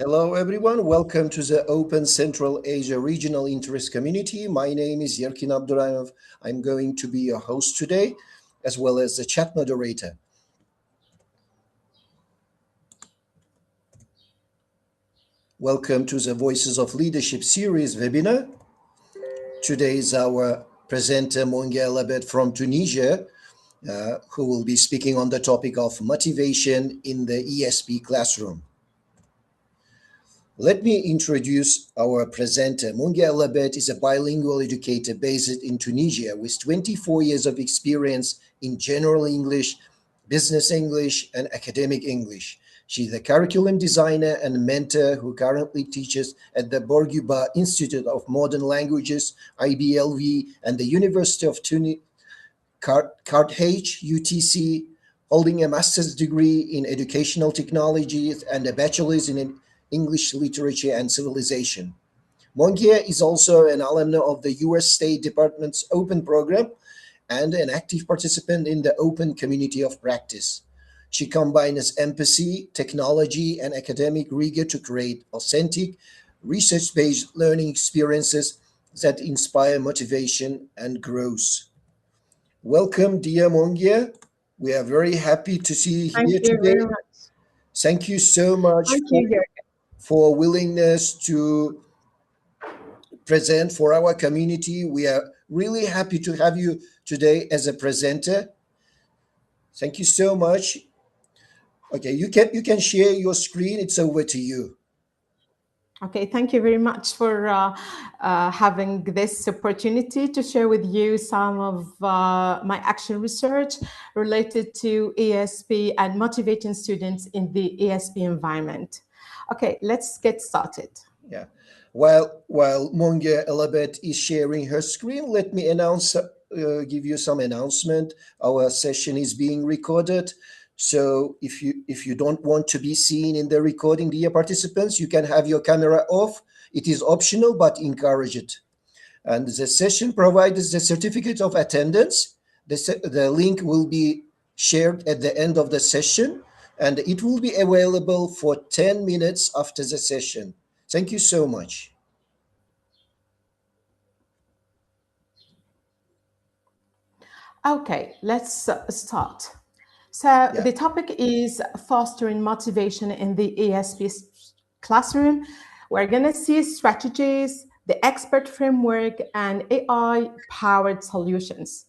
Hello, everyone. Welcome to the Open Central Asia Regional Interest Community. My name is Yerkin Abdurrahimov. I'm going to be your host today, as well as the chat moderator. Welcome to the Voices of Leadership series webinar. Today is our presenter, Mongia Elabed from Tunisia, who will be speaking on the topic of motivation in the ESP classroom. Let me introduce our presenter. Mongia Elabed is a bilingual educator based in Tunisia with 24 years of experience in general English, business English, and academic English. She's a curriculum designer and mentor who currently teaches at the Bourguiba Institute of Modern Languages, IBLV, and the University of Carthage, UTC, holding a master's degree in educational technologies and a bachelor's in English Literature and Civilization. Mongia is also an alumna of the U.S. State Department's Open Program and an active participant in the Open Community of Practice. She combines empathy, technology, and academic rigor to create authentic, research-based learning experiences that inspire motivation and growth. Welcome, dear Mongia. We are very happy to see you here today. Very much. Thank you so much for willingness to present for our community. We are really happy to have you today as a presenter. Thank you so much. Okay, you can share your screen. It's over to you. Okay, thank you very much for having this opportunity to share with you some of my action research related to ESP and motivating students in the ESP environment. Okay, let's get started. Yeah. While Mongia Elabed is sharing her screen, let me give you some announcement. Our session is being recorded. So if you don't want to be seen in the recording, dear participants, you can have your camera off. It is optional, but encourage it. And the session provides the certificate of attendance. The link will be shared at the end of the session, and it will be available for 10 minutes after the session. Thank you so much. Okay, let's start. So the topic is fostering motivation in the ESP classroom. We're going to see strategies, the expert framework, and AI-powered solutions.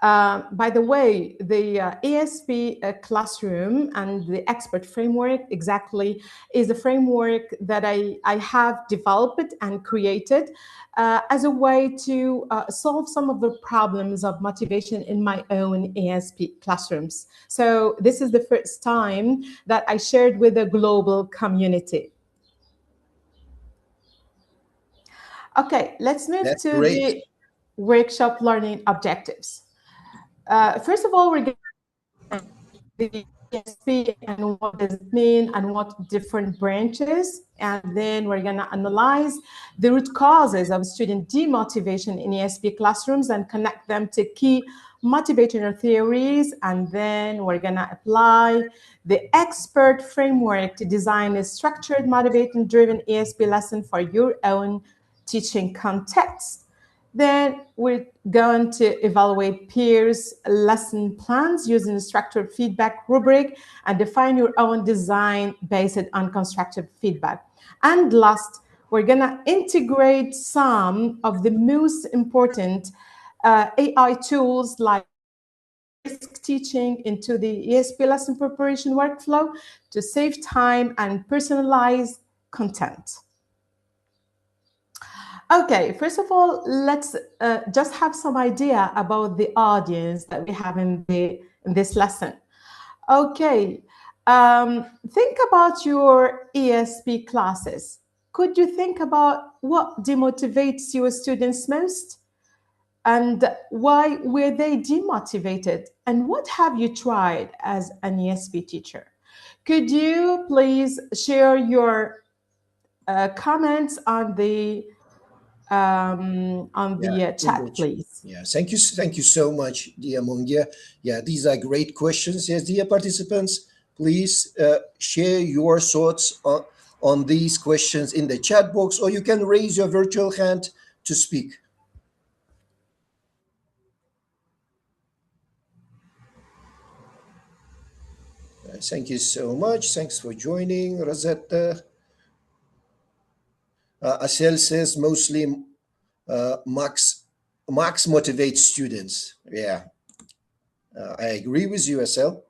By the way, the ESP classroom and the expert framework exactly is a framework that I have developed and created as a way to solve some of the problems of motivation in my own ESP classrooms. So this is the first time that I shared with a global community. Okay, let's move to the workshop learning objectives. First of all, we're going to the ESP and what does it mean and what different branches, and then we're going to analyze the root causes of student demotivation in ESP classrooms and connect them to key motivational theories, and then we're going to apply the expert framework to design a structured, motivating-driven ESP lesson for your own teaching context. Then we're going to evaluate peers' lesson plans using a structured feedback rubric and define your own design based on constructive feedback. And last, we're going to integrate some of the most important AI tools like RIC teaching into the ESP lesson preparation workflow to save time and personalize content. Okay, first of all, let's just have some idea about the audience that we have in this lesson. Okay, think about your ESP classes. Could you think about what demotivates your students most? And why were they demotivated? And what have you tried as an ESP teacher? Could you please share your comments on the chat, please? Yeah, thank you so much, dear Mongia. Yeah, these are great questions. Yes, dear participants, please share your thoughts on these questions in the chat box, or you can raise your virtual hand to speak. Thank you so much. Thanks for joining, Rosetta. Asel says mostly Max motivates students. Yeah, I agree with you, Asel.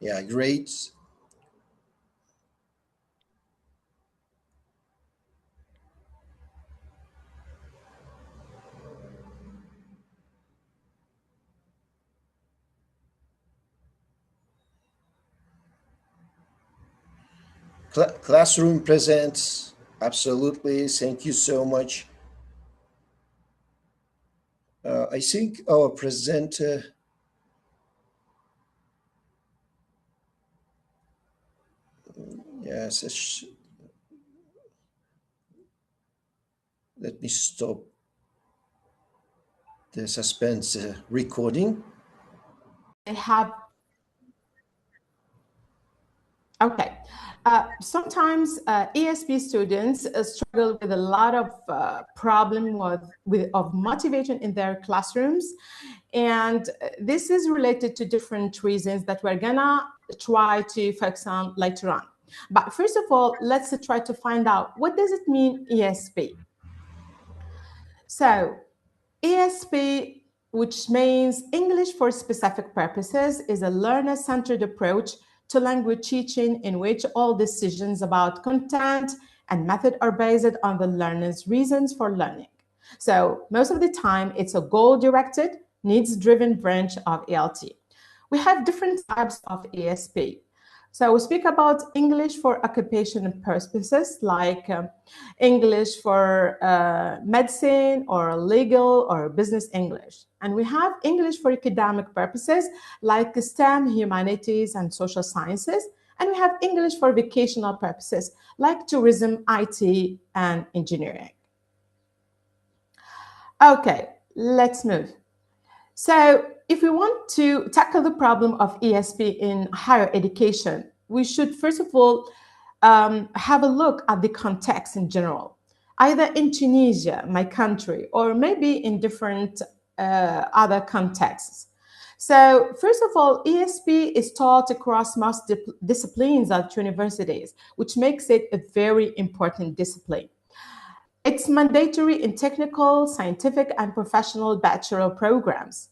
Yeah, great. Classroom presents. Absolutely. Thank you so much. I think our presenter. Yes. Let me stop the suspense recording. They have. Okay. Sometimes ESP students struggle with a lot of problem of motivation in their classrooms. And this is related to different reasons that we're gonna try to focus on later on. But first of all, let's try to find out, what does it mean, ESP? So ESP, which means English for Specific Purposes, is a learner-centered approach to language teaching in which all decisions about content and method are based on the learner's reasons for learning. So most of the time, it's a goal-directed, needs-driven branch of ELT. We have different types of ESP. So we speak about English for occupational purposes, like English for medicine or legal or business English. And we have English for academic purposes, like STEM, humanities, and social sciences. And we have English for vocational purposes, like tourism, IT, and engineering. Okay, let's move. So if we want to tackle the problem of ESP in higher education, we should first of all have a look at the context in general, either in Tunisia, my country, or maybe in different other contexts. So first of all, ESP is taught across most disciplines at universities, which makes it a very important discipline. It's mandatory in technical, scientific, and professional bachelor programs.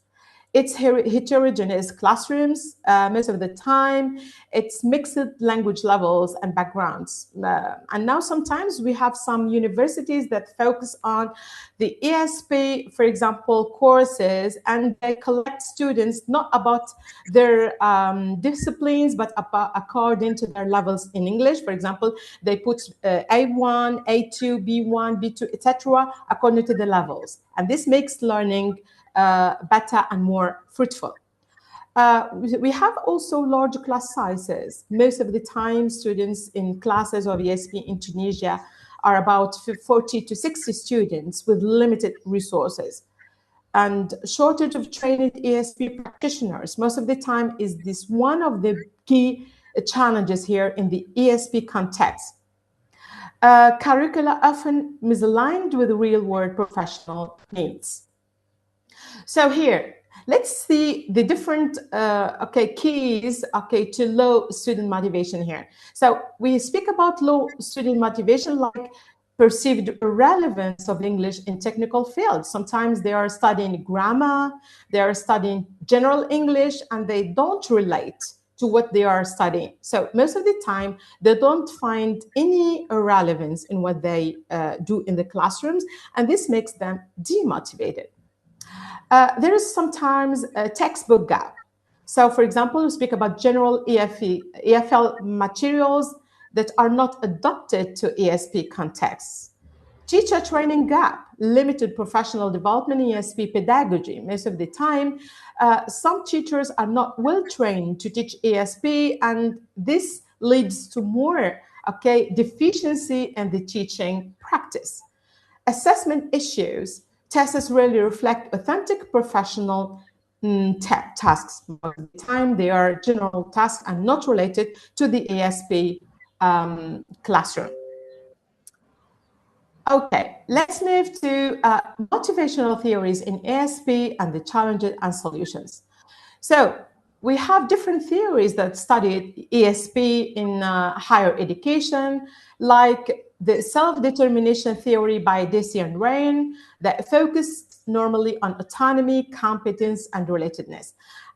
It's heterogeneous classrooms most of the time. It's mixed language levels and backgrounds. And now sometimes we have some universities that focus on the ESP, for example, courses, and they collect students not about their disciplines, but about according to their levels in English. For example, they put A1, A2, B1, B2, etc., according to the levels. And this makes learning better and more fruitful. We have also large class sizes. Most of the time, students in classes of ESP in Tunisia are about 40 to 60 students with limited resources. And shortage of trained ESP practitioners, most of the time, is this one of the key challenges here in the ESP context. Curricula often misaligned with real-world professional needs. So here, let's see the different keys to low student motivation here. So we speak about low student motivation like perceived irrelevance of English in technical fields. Sometimes they are studying grammar, they are studying general English, and they don't relate to what they are studying. So most of the time, they don't find any relevance in what they do in the classrooms, and this makes them demotivated. There is sometimes a textbook gap. So for example, we speak about general EFL materials that are not adapted to ESP contexts. Teacher training gap, limited professional development in ESP pedagogy. Most of the time, some teachers are not well trained to teach ESP, and this leads to more deficiency in the teaching practice. Assessment issues. Tests rarely reflect authentic professional tasks. Most of the time, they are general tasks and not related to the ASP classroom. Okay, let's move to motivational theories in ASP and the challenges and solutions. So we have different theories that studied ESP in higher education, like the self-determination theory by Deci and Rain, that focused normally on autonomy, competence, and relatedness.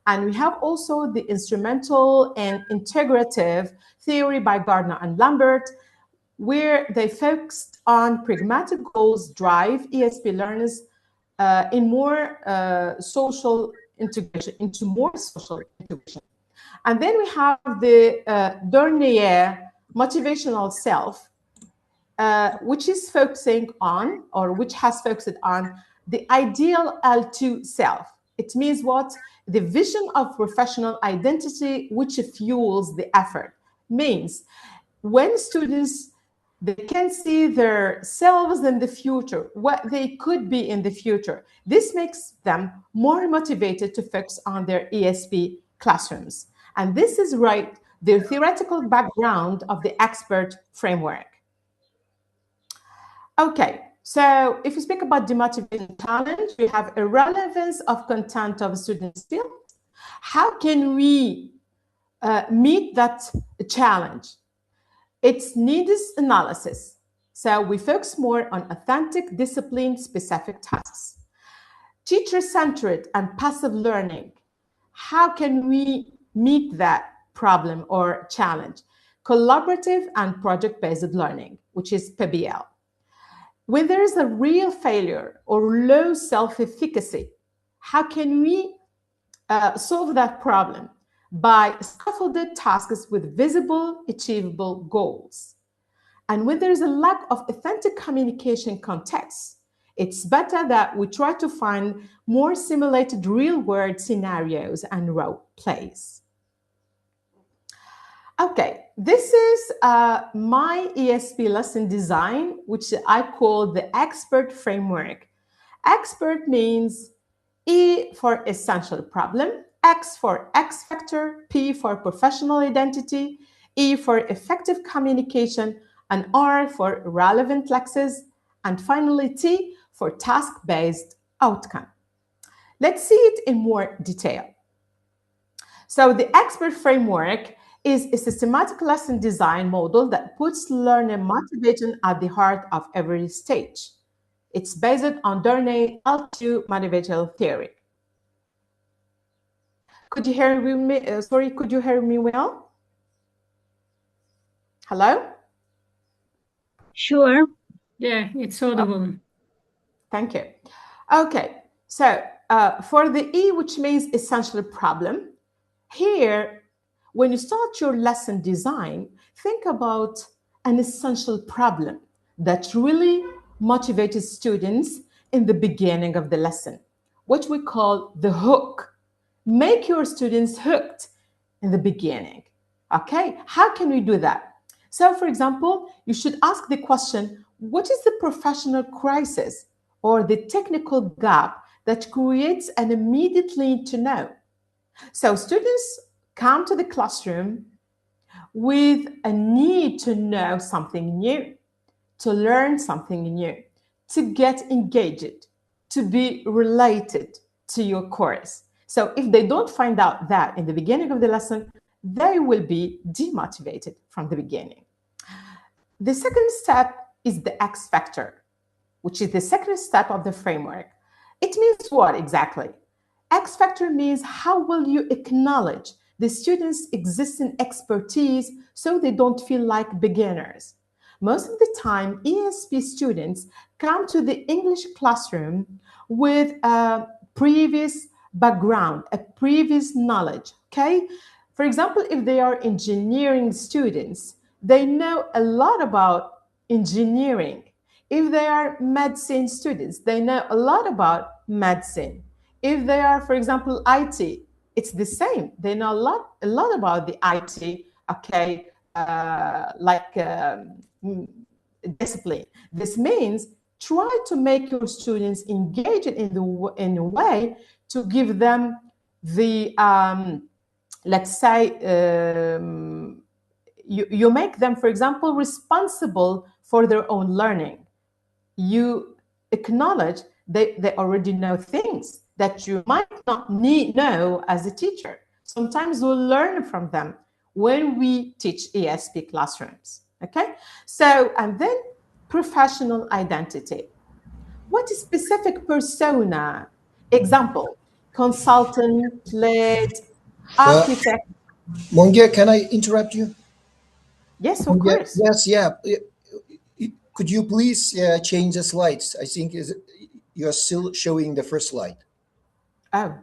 And we have also the instrumental and integrative theory by Gardner and Lambert, where they focused on pragmatic goals drive ESP learners in more social integration, into more social integration. And then we have the Dernier motivational self, which is focusing on, or which has focused on, the ideal L2 self. It means what? The vision of professional identity which fuels the effort. Means when students, they can see their selves in the future, what they could be in the future. This makes them more motivated to focus on their ESP classrooms. And this is right, the theoretical background of the expert framework. Okay, so if you speak about demotivation challenge, we have irrelevance of content of student skills. How can we meet that challenge? It's needs analysis. So we focus more on authentic, discipline-specific tasks. Teacher-centered and passive learning. How can we meet that problem or challenge? Collaborative and project-based learning, which is PBL. When there is a real failure or low self-efficacy, how can we solve that problem? By scaffolded tasks with visible, achievable goals. And when there is a lack of authentic communication context, it's better that we try to find more simulated real-world scenarios and role plays. Okay, this is my ESP lesson design, which I call the expert framework. Expert means E for essential problem, X for X factor, P for professional identity, E for effective communication, and R for relevant lexes, and finally T for task-based outcome. Let's see it in more detail. So the expert framework is a systematic lesson design model that puts learner motivation at the heart of every stage. It's based on Dernier L2 motivational theory. Could you hear me? Sorry, could you hear me well? Hello? Sure. Yeah, it's audible. Thank you. Okay, so for the E, which means essential problem, here, when you start your lesson design, think about an essential problem that really motivates students in the beginning of the lesson, what we call the hook. Make your students hooked in the beginning. Okay, how can we do that? So, for example, you should ask the question, what is the professional crisis or the technical gap that creates an immediate need to know? So students come to the classroom with a need to know something new, to learn something new, to get engaged, to be related to your course. So if they don't find out that in the beginning of the lesson, they will be demotivated from the beginning. The second step is the X factor, which is the second step of the framework. It means what exactly? X factor means how will you acknowledge the students' existing expertise so they don't feel like beginners. Most of the time, ESP students come to the English classroom with a previous background, a previous knowledge, okay? For example, if they are engineering students, they know a lot about engineering. If they are medicine students, they know a lot about medicine. If they are, for example, IT, it's the same. They know a lot about the IT, okay, discipline. This means try to make your students engage in a way to give them the let's say you make them, for example, responsible for their own learning. You acknowledge they already know things that you might not know as a teacher. Sometimes we'll learn from them when we teach ESP classrooms. Okay, so and then professional identity. What is specific persona? Example: consultant, lead, architect. Mongia, can I interrupt you? Yes, of course. Yes, yeah. Could you please change the slides? I think you're still showing the first slide. Oh.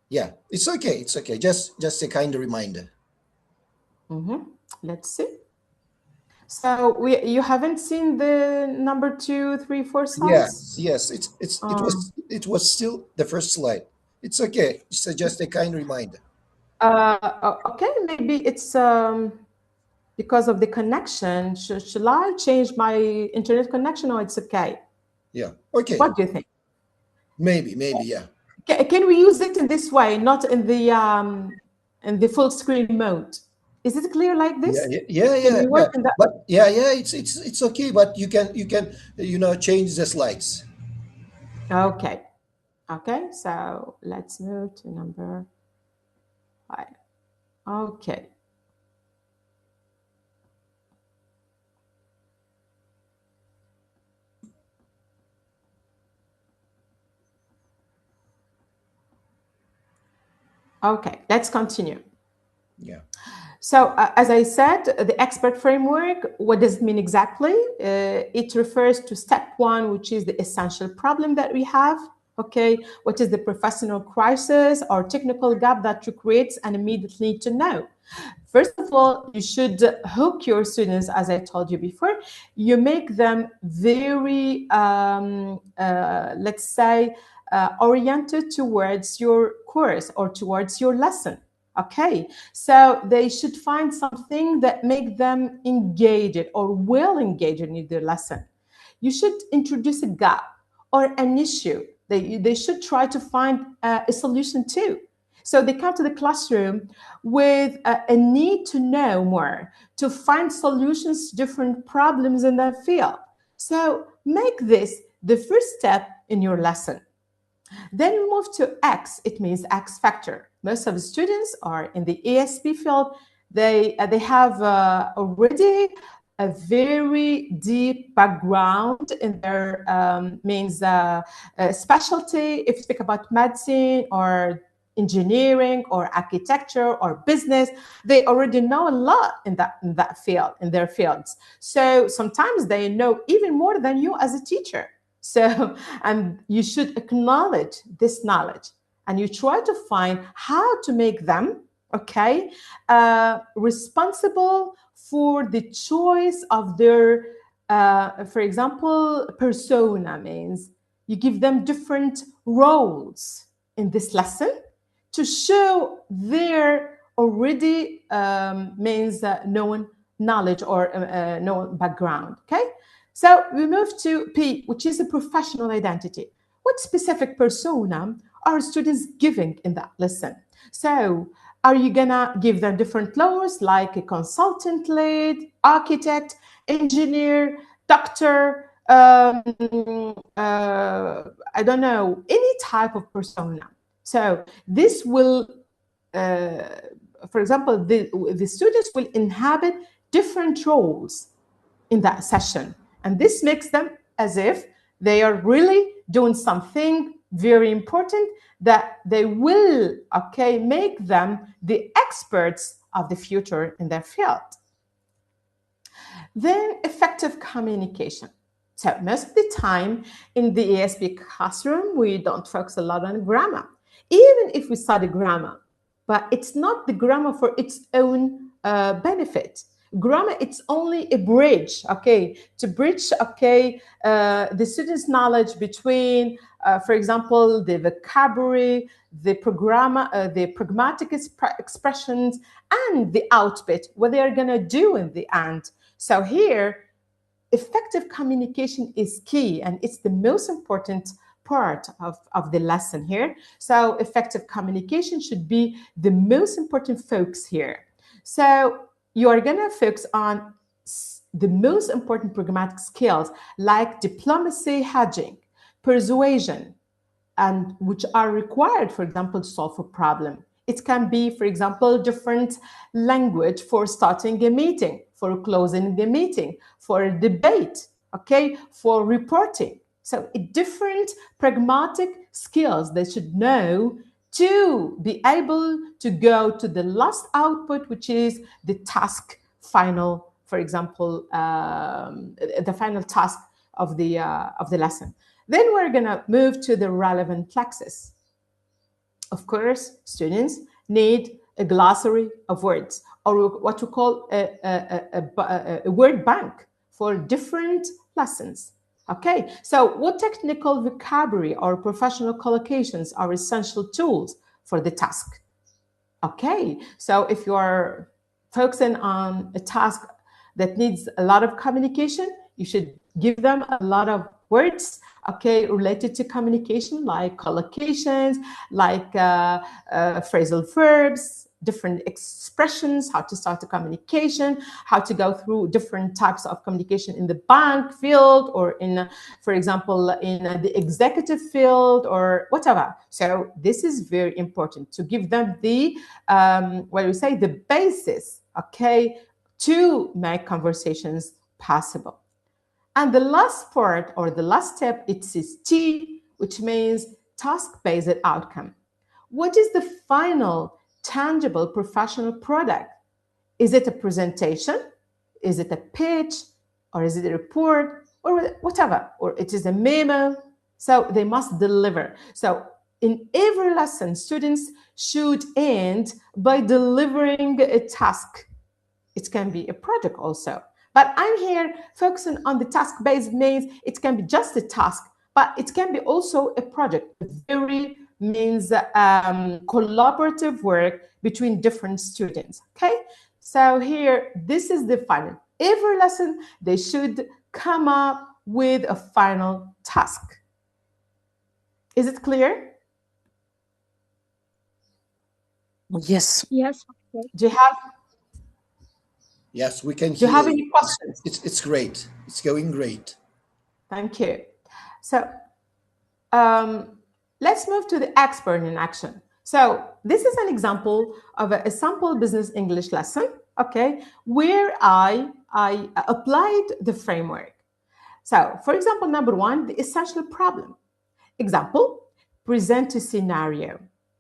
Yeah, it's okay. It's okay. Just a kind of reminder. Let's see. So you haven't seen the number 2, 3, 4 slides? Yes. It was still the first slide. It's okay. It's just a kind reminder. Okay, maybe it's because of the connection. Shall I change my internet connection, or it's okay? Yeah. Okay. What do you think? Maybe. Yeah. Can we use it in this way, not in the full screen mode? Is it clear like this? Yeah. Can we work in that? But it's okay. But you can change the slides. Okay. So let's move to number 5. Okay. Okay, let's continue. Yeah. So as I said, the expert framework, what does it mean exactly? It refers to step 1, which is the essential problem that we have. Okay, what is the professional crisis or technical gap that you create and immediately need to know? First of all, you should hook your students, as I told you before. You make them very, let's say, oriented towards your course or towards your lesson. Okay, so they should find something that make them engaged or well engaged in their lesson. You should introduce a gap or an issue. They should try to find a solution too. So they come to the classroom with a need to know more, to find solutions to different problems in their field. So make this the first step in your lesson. Then we move to X. It means X factor. Most of the students are in the ESP field. They have already a very deep background in their specialty. If you speak about medicine or engineering or architecture or business, they already know a lot in that field, in their fields. So sometimes they know even more than you as a teacher. So, and you should acknowledge this knowledge, and you try to find how to make them, okay, responsible for the choice of their, for example, persona. Means you give them different roles in this lesson to show their already known knowledge or known background, okay? So we move to P, which is a professional identity. What specific persona are students giving in that lesson? So are you gonna give them different roles like a consultant lead, architect, engineer, doctor, I don't know, any type of persona. So this will, for example, the students will inhabit different roles in that session. And this makes them as if they are really doing something very important that they will, okay, make them the experts of the future in their field. Then effective communication. So most of the time in the ESP classroom, we don't focus a lot on grammar, even if we study grammar, but it's not the grammar for its own benefit. Grammar, it's only a bridge, okay, to bridge, okay, the students' knowledge between, for example, the vocabulary, the pragmatic expressions, and the output, what they are going to do in the end. So here, effective communication is key, and it's the most important part of the lesson here. So effective communication should be the most important focus here. So you are going to focus on the most important pragmatic skills like diplomacy, hedging, persuasion, and which are required, for example, to solve a problem. It can be, for example, different language for starting a meeting, for closing the meeting, for a debate, okay, for reporting. So different pragmatic skills they should know to be able to go to the last output, which is the task final, for example, the final task of the lesson. Then we're going to move to the relevant lexis. Of course, students need a glossary of words, or what we call a word bank for different lessons. Okay, so what technical vocabulary or professional collocations are essential tools for the task? Okay, so if you are focusing on a task that needs a lot of communication, you should give them a lot of words, okay, related to communication, like collocations, like phrasal verbs, different expressions, how to start a communication, how to go through different types of communication in the bank field, or in, for example, in the executive field, or whatever. So this is very important to give them the, what do we say, the basis, okay, to make conversations possible. And the last part, or the last step, it is T, which means task-based outcome. What is the final tangible professional product? Is it a presentation? Is it a pitch? Or is it a report? Or whatever, or it is a memo? So they must deliver. So in every lesson, students should end by delivering a task. It can be a project also. But I'm here focusing on the task-based means it can be just a task, but it can be also a project. It very means collaborative work between different students, okay? So here, this is the final. Every lesson, they should come up with a final task. Is it clear? Yes. Yes. Do you have? Yes, we can hear. Do you have any questions? It's great. It's going great. Thank you. So let's move to the expert in action. So this is an example of a sample business English lesson, okay, where I applied the framework. So for example, number one, the essential problem. Example, present a scenario.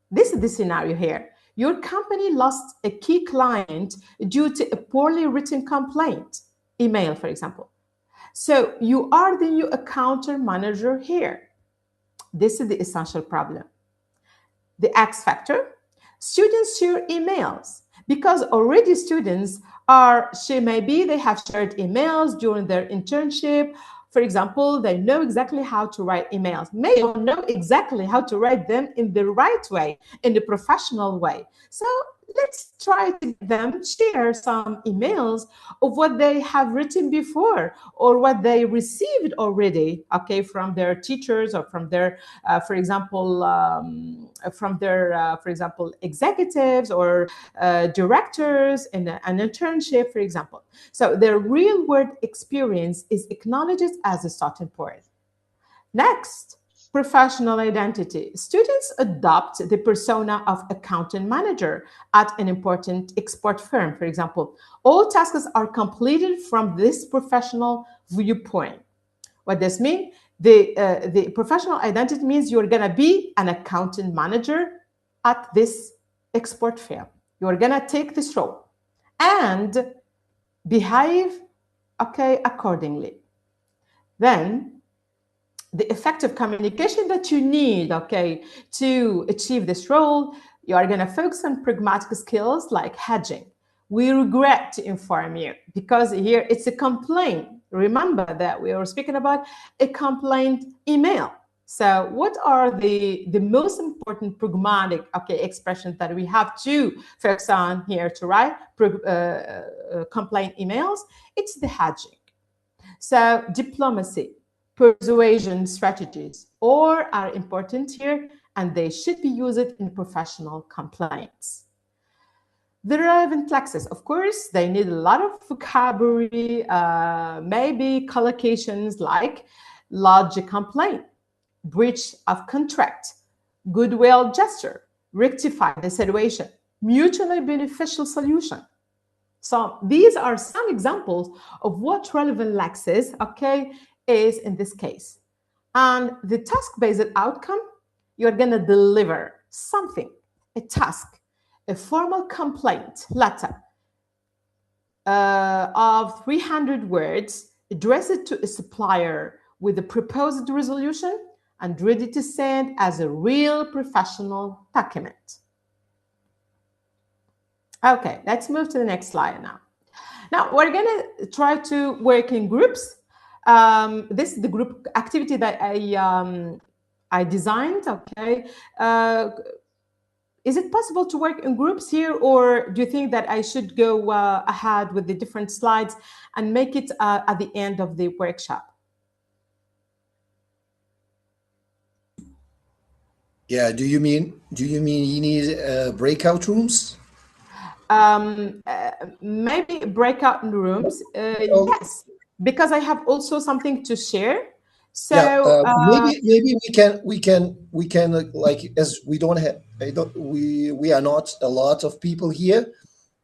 This is the scenario here. Your company lost a key client due to a poorly written complaint, email, for example. So you are the new account manager here. This is the essential problem. The X factor, students share emails because already students are, maybe they have shared emails during their internship. For example, they know exactly how to write emails. May don't know exactly how to write them in the right way, in the professional way. So let's try to get them share some emails of what they have written before or what they received already, okay, from their teachers or from their, for example, executives or directors in an internship, for example. So their real world experience is acknowledged as a starting point. Next, professional identity. Students adopt the persona of accountant manager at an important export firm, for example. All tasks are completed from this professional viewpoint. What does this mean? The professional identity means you're going to be an accountant manager at this export firm. You're going to take this role and behave, okay, accordingly. Then the effective communication that you need, okay, to achieve this role, you are going to focus on pragmatic skills like hedging. We regret to inform you because here it's a complaint. Remember that we were speaking about a complaint email. So what are the most important pragmatic, okay, expressions that we have to focus on here to write complaint emails? It's the hedging. So diplomacy. persuasion strategies, or are important here, and they should be used in professional complaints. The relevant lexes, of course, they need a lot of vocabulary, maybe collocations like lodge a complaint, breach of contract, goodwill gesture, rectify the situation, mutually beneficial solution. So these are some examples of what relevant lexes, okay, is in this case. And the task-based outcome, you're going to deliver something, a task, a formal complaint letter of 300 words addressed to a supplier with a proposed resolution and ready to send as a real professional document. Okay, let's move to the next slide now. Now, we're going to try to work in groups. This is the group activity that I designed, okay? Is it possible to work in groups here, or do you think that I should go ahead with the different slides and make it at the end of the workshop? Yeah, do you mean you need breakout rooms? Maybe breakout rooms. Yes, because I have also something to share. So yeah, maybe we can like, as we don't have we are not a lot of people here.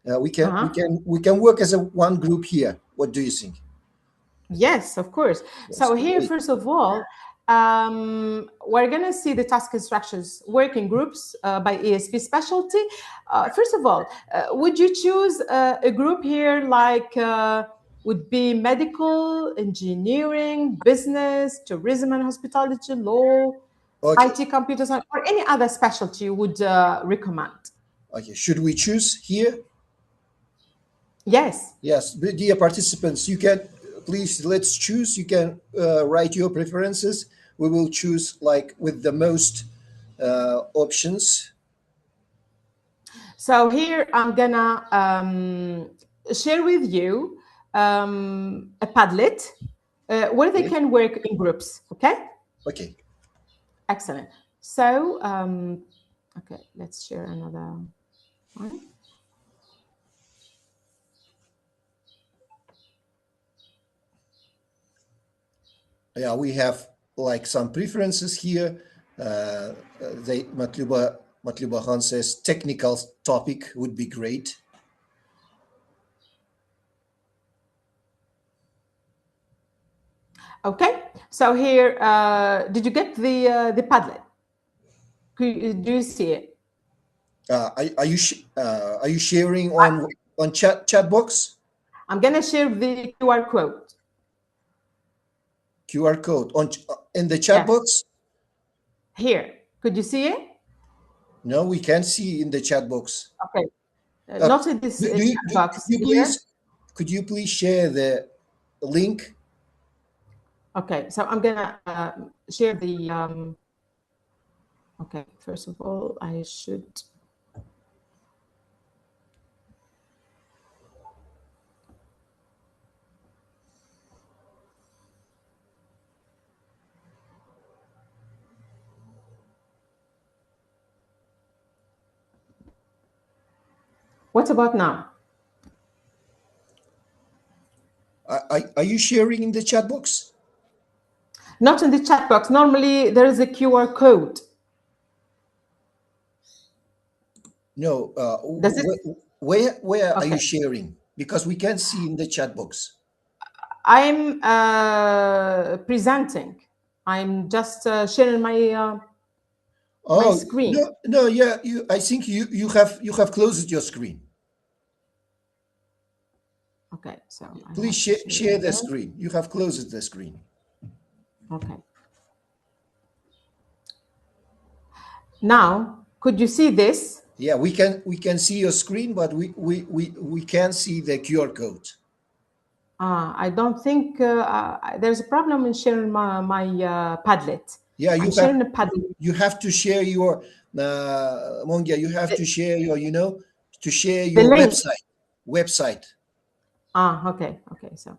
We can work as a one group here. What do you think? Yes, of course. Yes, so here, great. first of all, we're going to see the task instructions, working groups by ESP specialty. First of all, would you choose a group here like would be medical, engineering, business, tourism and hospitality, law, Okay. IT, computer science, or any other specialty you would recommend? Okay, should we choose here? Yes. Yes, dear participants, you can please let's choose. You can write your preferences. We will choose like with the most options. So here I'm gonna share with you a Padlet where they can work in groups. Okay. Okay. Excellent. So okay, let's share another one. Yeah, we have like some preferences here. Matluba Khan says technical topic would be great. Okay, so here, did you get the Padlet? Do you see it? Are you sharing on chat box? I'm gonna share the QR code. QR code on in the chat box. Here, could you see it? No, we can't see in the chat box. Okay, not in this chat box. Could you please share the link? Okay, so I'm gonna share the. Okay, first of all, I should. What about now? Are you sharing in the chat box? Not in the chat box. Normally, there is a QR code. No. Where are you sharing? Because we can't see in the chat box. I'm presenting. I'm just sharing my my screen. No, yeah. I think you have closed your screen. Okay, so please share the screen. You have closed the screen. Okay. Now, could you see this? Yeah, we can see your screen, but we can't see the QR code. I don't think there's a problem in sharing my Padlet. Yeah, sharing a Padlet. You have to share your Mongia. You have to share your to share The your link. website. Okay, so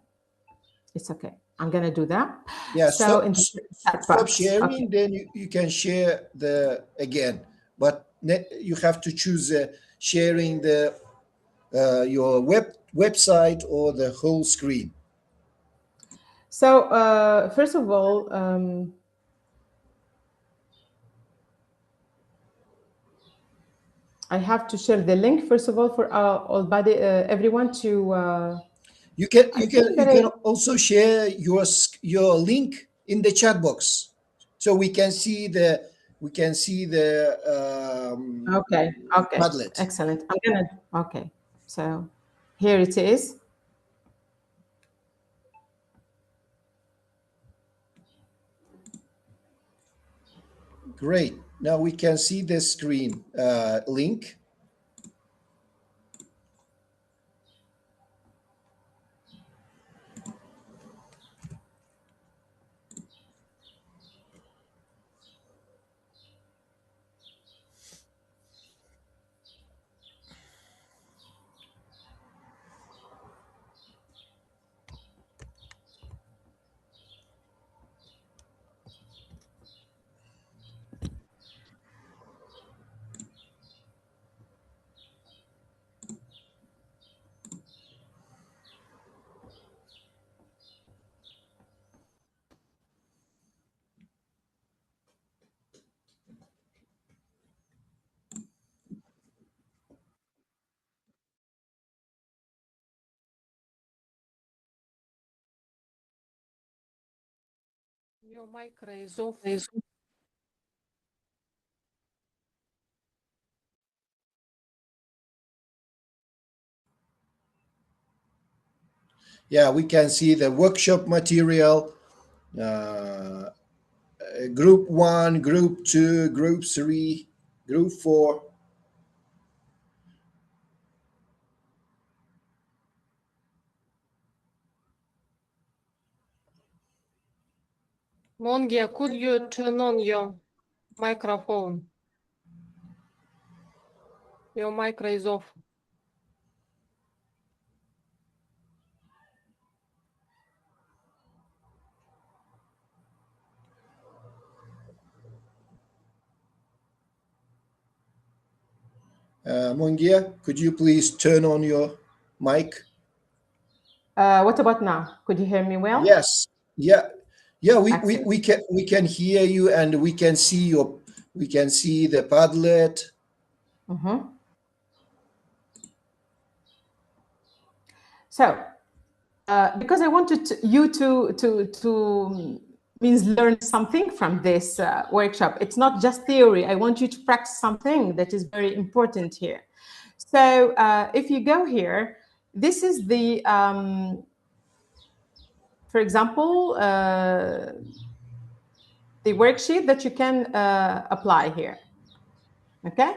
it's okay. I'm going to do that. Yeah, so stop sharing, okay. Then you can share again. But you have to choose sharing your website or the whole screen. So first of all, I have to share the link first of all for everyone to. You can also share your link in the chat box, so we can see the okay Padlet. Excellent. I'm gonna okay. So here it is. Great. Now we can see the screen link. Your mic is off. Yeah, we can see the workshop material, group 1, group 2, group 3, group 4. Mongia, could you turn on your microphone? Your mic is off. Mongia, could you please turn on your mic? What about now? Could you hear me well? Yes. Yeah. We can hear you, and we can see the Padlet. Mm-hmm. So because I wanted you to means learn something from this workshop. It's not just theory. I want you to practice something that is very important here. So if you go here, this is the, for example, the worksheet that you can apply here. Okay.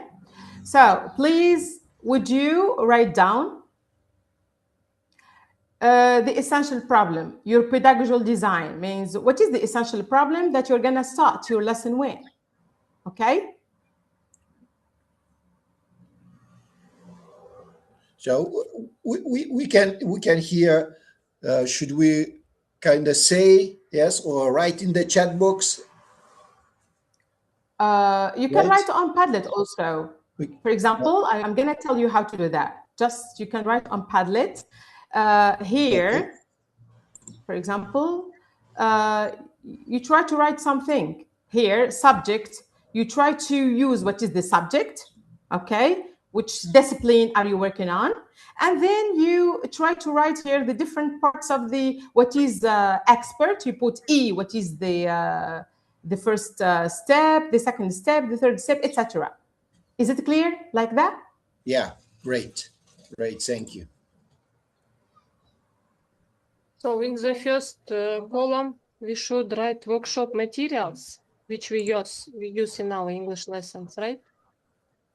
So please, would you write down the essential problem? Your pedagogical design means what is the essential problem that you're going to start your lesson with? Okay. So we can hear. Should we kind of say yes or write in the chat box? You can write on Padlet also. For example, I'm going to tell you how to do that. Just you can write on Padlet here. Okay. For example, you try to write something here, subject. You try to use what is the subject, okay? Which discipline are you working on? And then you try to write here the different parts of what is expert. You put E, what is the first step, the second step, the third step, etc. Is it clear like that? Yeah, great. Thank you. So in the first column, we should write workshop materials, which we use in our English lessons, right?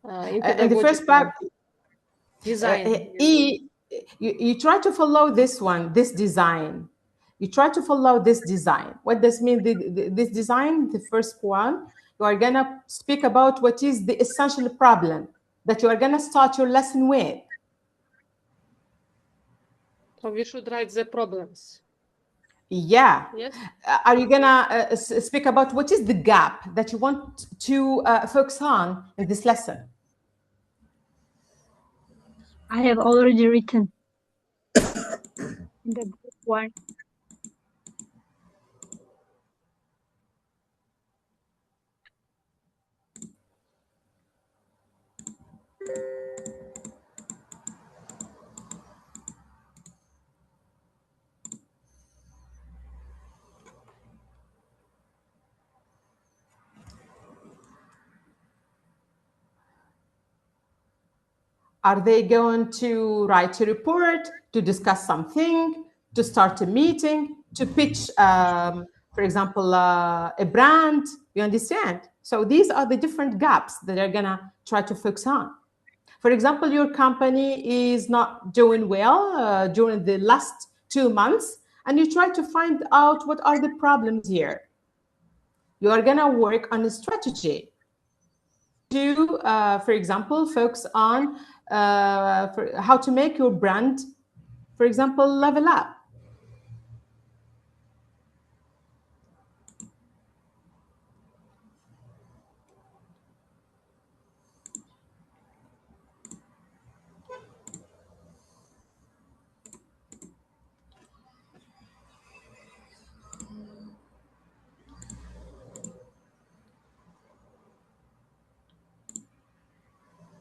In the first part, design. You try to follow this one, this design. You try to follow this design. What does mean this design? The first one, you are going to speak about what is the essential problem that you are going to start your lesson with. So we should write the problems. Yeah. Yes. Are you gonna speak about what is the gap that you want to focus on in this lesson? I have already written in the group one. Are they going to write a report, to discuss something, to start a meeting, to pitch, for example, a brand? You understand? So these are the different gaps that they're going to try to focus on. For example, your company is not doing well during the last 2 months, and you try to find out what are the problems here. You are going to work on a strategy to, for example, focus on how to make your brand, for example, level up.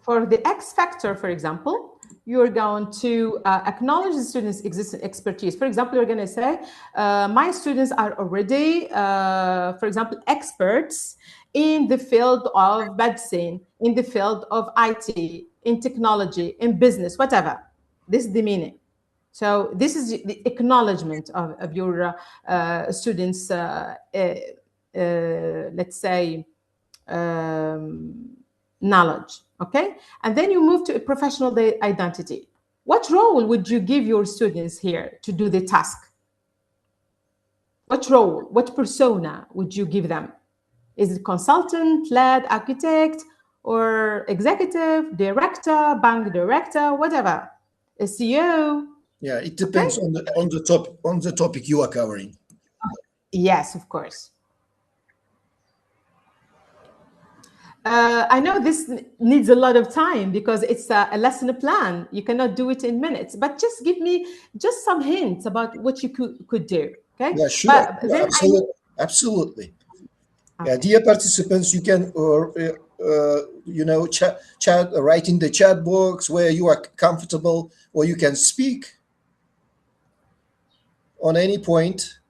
For the X factor, for example, you're going to acknowledge the students' existing expertise. For example, you're going to say, my students are already, for example, experts in the field of medicine, in the field of IT, in technology, in business, whatever. This is the meaning. So this is the acknowledgement of your students, let's say, knowledge, okay? And then you move to a professional identity. What role would you give your students here to do the task? What role, what persona would you give them? Is it consultant, lead, architect, or executive, director, bank director, whatever? A CEO? Yeah, it depends on the topic you are covering. Yes, of course. I know this needs a lot of time because it's a lesson plan. You cannot do it in minutes, but just give me just some hints about what you could do. Okay. Yeah, sure. But Yeah, then absolutely. Okay. Yeah, dear participants, you can, write in the chat box where you are comfortable, or you can speak on any point.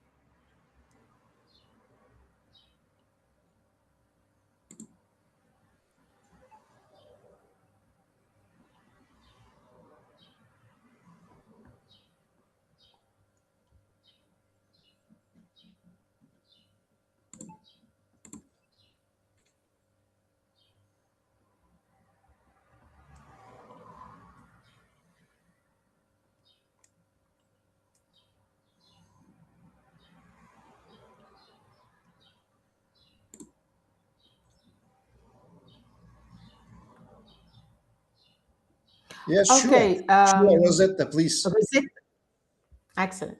Yes, sure. okay. Sure, Rosetta, please. Rosetta. Excellent.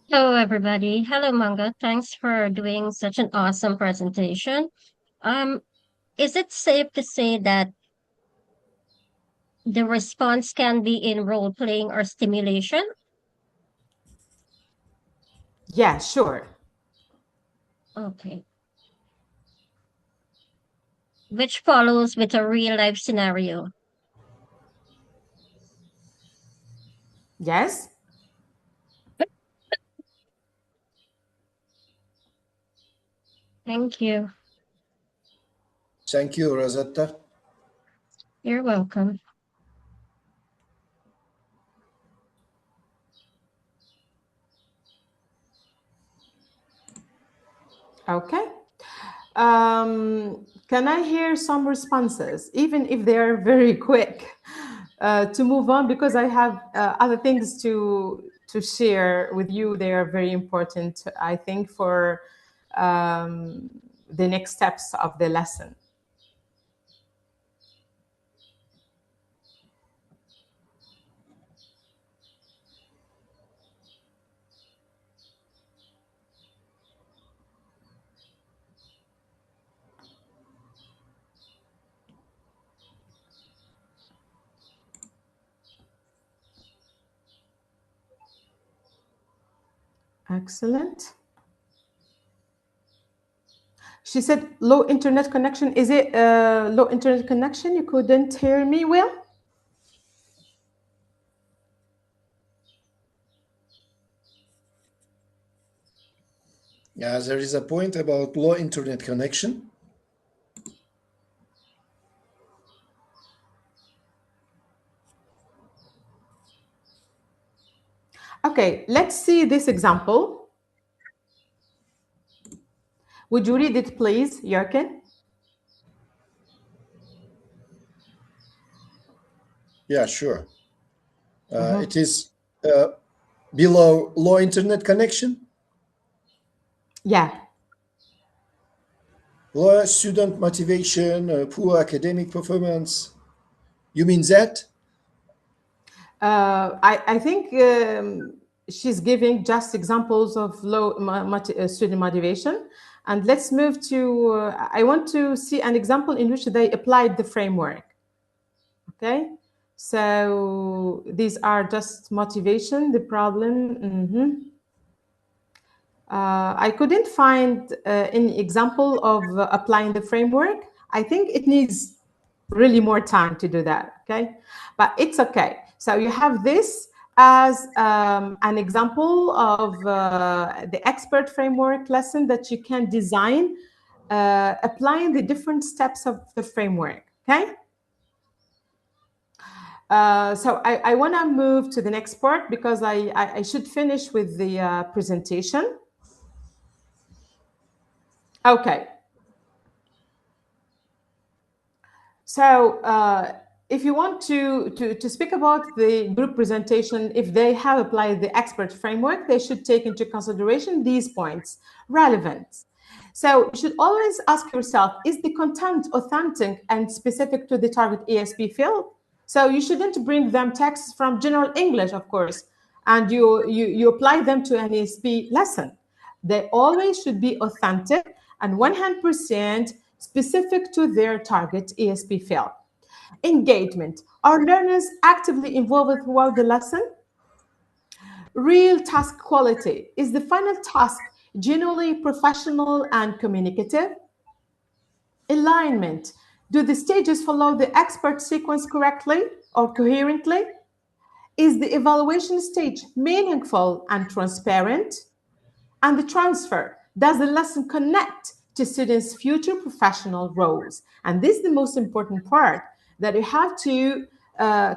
Hello, everybody. Hello, Manga. Thanks for doing such an awesome presentation. Is it safe to say that the response can be in role playing or stimulation? Yeah, sure. Okay. Which follows with a real life scenario. Yes. Thank you. Thank you, Rosetta. You're welcome. Okay. Can I hear some responses, even if they're very quick, to move on, because I have other things to share with you. They are very important, I think, for the next steps of the lesson. Excellent. She said low internet connection. Is it low internet connection? You couldn't hear me well? Yeah, there is a point about low internet connection. Okay, let's see this example. Would you read it, please, Jurgen? Yeah, sure. It is below low internet connection. Yeah. Low student motivation, poor academic performance. You mean that? I think she's giving just examples of low student motivation. And let's move to, I want to see an example in which they applied the framework. Okay, so these are just motivation, the problem. I couldn't find any example of applying the framework. I think it needs really more time to do that, okay? But it's okay. So you have this as an example of the expert framework lesson that you can design applying the different steps of the framework, okay? So I want to move to the next part because I should finish with the presentation. Okay. So if you want to speak about the group presentation, if they have applied the expert framework, they should take into consideration these points. Relevant. So you should always ask yourself, is the content authentic and specific to the target ESP field? So you shouldn't bring them texts from general English, of course, and you apply them to an ESP lesson. They always should be authentic and 100% specific to their target ESP field. Engagement. Are learners actively involved throughout the lesson? Real task quality. Is the final task genuinely professional and communicative? Alignment. Do the stages follow the expert sequence correctly or coherently? Is the evaluation stage meaningful and transparent? And the transfer. Does the lesson connect to students' future professional roles? And this is the most important part that you have to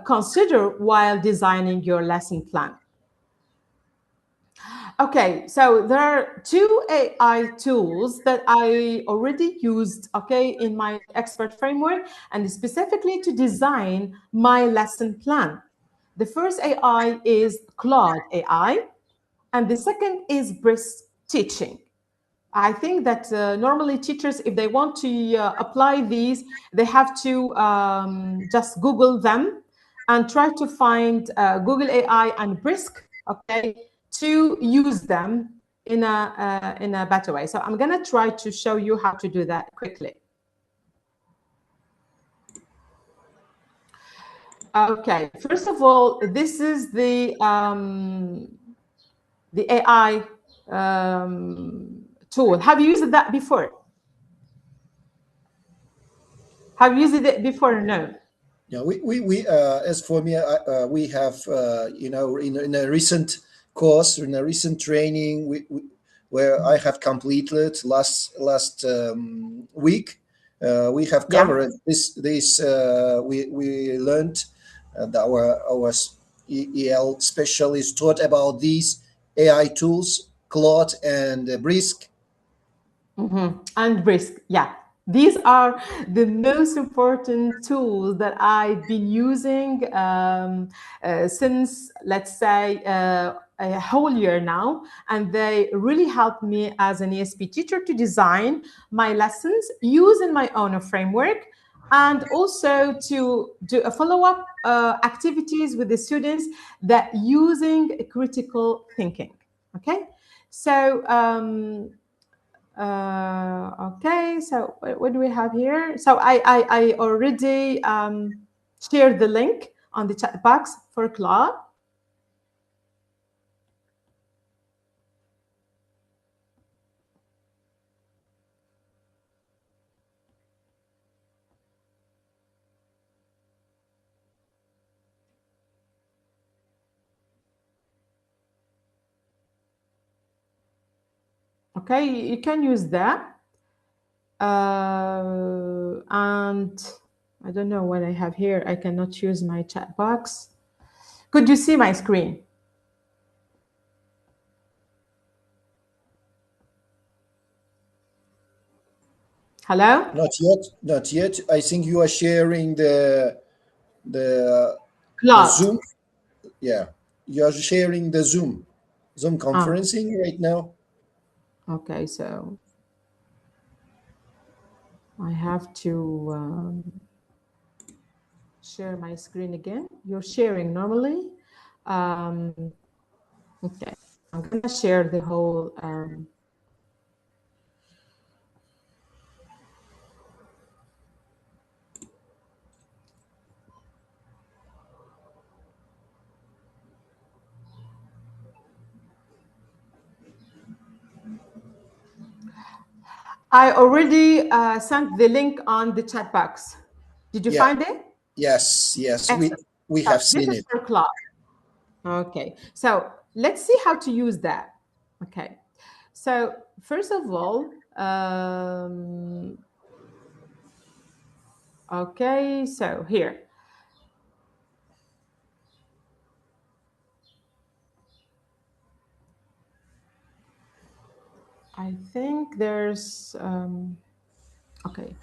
consider while designing your lesson plan. Okay, so there are two AI tools that I already used, okay, in my expert framework and specifically to design my lesson plan. The first AI is Claude AI, and the second is Brisk Teaching. I think that normally teachers, if they want to apply these, they have to just Google them and try to find Google AI and Brisk, okay, to use them in a better way. So I'm gonna try to show you how to do that quickly. Okay, first of all, this is the AI tool. Have you used that before? Have you used it before? No. Yeah, we as for me, we have in a recent course, in a recent training, where I have completed last week. We have covered this. We learned, and our EL specialist taught about these AI tools, Claude and Brisk. And Brisk, yeah. These are the most important tools that I've been using since, let's say, a whole year now. And they really helped me as an ESP teacher to design my lessons using my own framework and also to do a follow-up activities with the students that using critical thinking, okay? So, okay, so what do we have here? So I already shared the link on the chat box for Claude. Okay, you can use that. And I don't know what I have here. I cannot use my chat box. Could you see my screen? Hello? Not yet. Not yet. I think you are sharing the Claude. Zoom. Yeah, you are sharing the Zoom Ah, conferencing right now. okay, so I have to share my screen again. You're sharing normally. Um, okay, I'm gonna share the whole. I already sent the link on the chat box. Did you Yeah. find it? Yes. Yes. Excellent. We So have this seen is it. for Claude. Okay, so let's see how to use that. Okay, so first of all, okay, so here. I think there's, okay.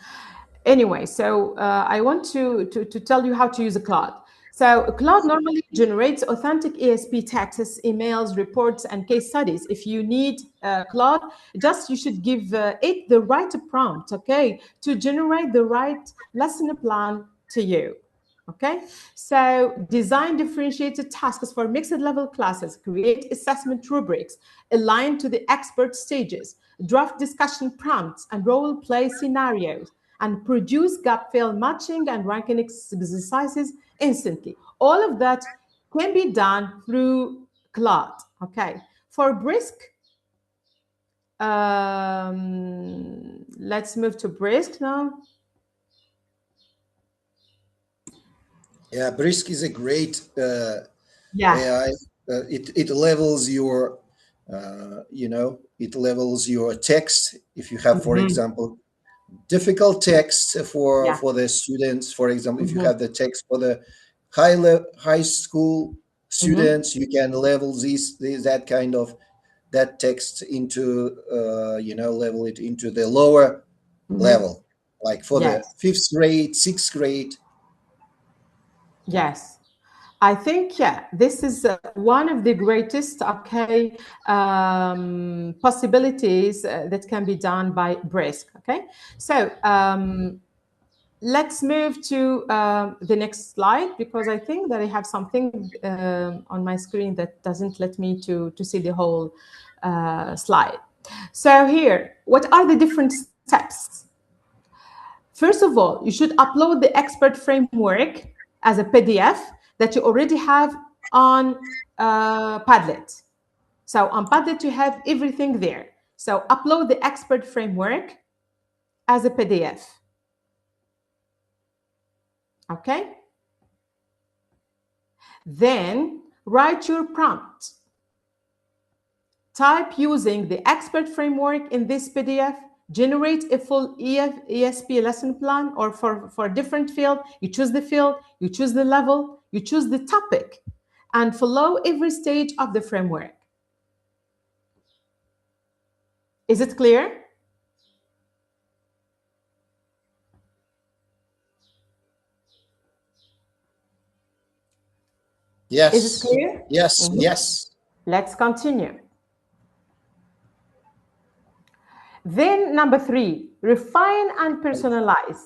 Anyway, so I want to tell you how to use a Claude. So Claude normally generates authentic ESP texts, emails, reports, and case studies. If you need Claude, just you should give it the right prompt, okay, to generate the right lesson plan to you. Okay, so design differentiated tasks for mixed level classes, create assessment rubrics aligned to the expert stages, draft discussion prompts and role play scenarios, and produce gap fill matching and ranking exercises instantly. All of that can be done through Claude. Okay, for Brisk, let's move to Brisk now. Yeah, Brisk is a great Yeah. AI. It levels your, it levels your text. If you have, for Mhm. example, difficult text Yeah. for the students, for example, if you Mhm. have the text for the high school Mhm. students, you can level that kind of that text into level it into the lower Mhm. level, like for the Yes. fifth grade, sixth grade. Yes. I think, yeah, this is one of the greatest, okay, possibilities that can be done by Brisk. Okay, so let's move to the next slide, because I think that I have something on my screen that doesn't let me to see the whole slide. So here, what are the different steps? First of all, you should upload the expert framework as a PDF that you already have on Padlet. So on Padlet, you have everything there. So upload the expert framework as a PDF. Okay? Then write your prompt. Type using the expert framework in this PDF, generate a full ESP lesson plan, or for a different field, you choose the field, you choose the level, you choose the topic, and follow every stage of the framework. Is it clear? Is it Yes, clear? yes, Mhm. yes. Let's continue. Then number 3, refine and personalize.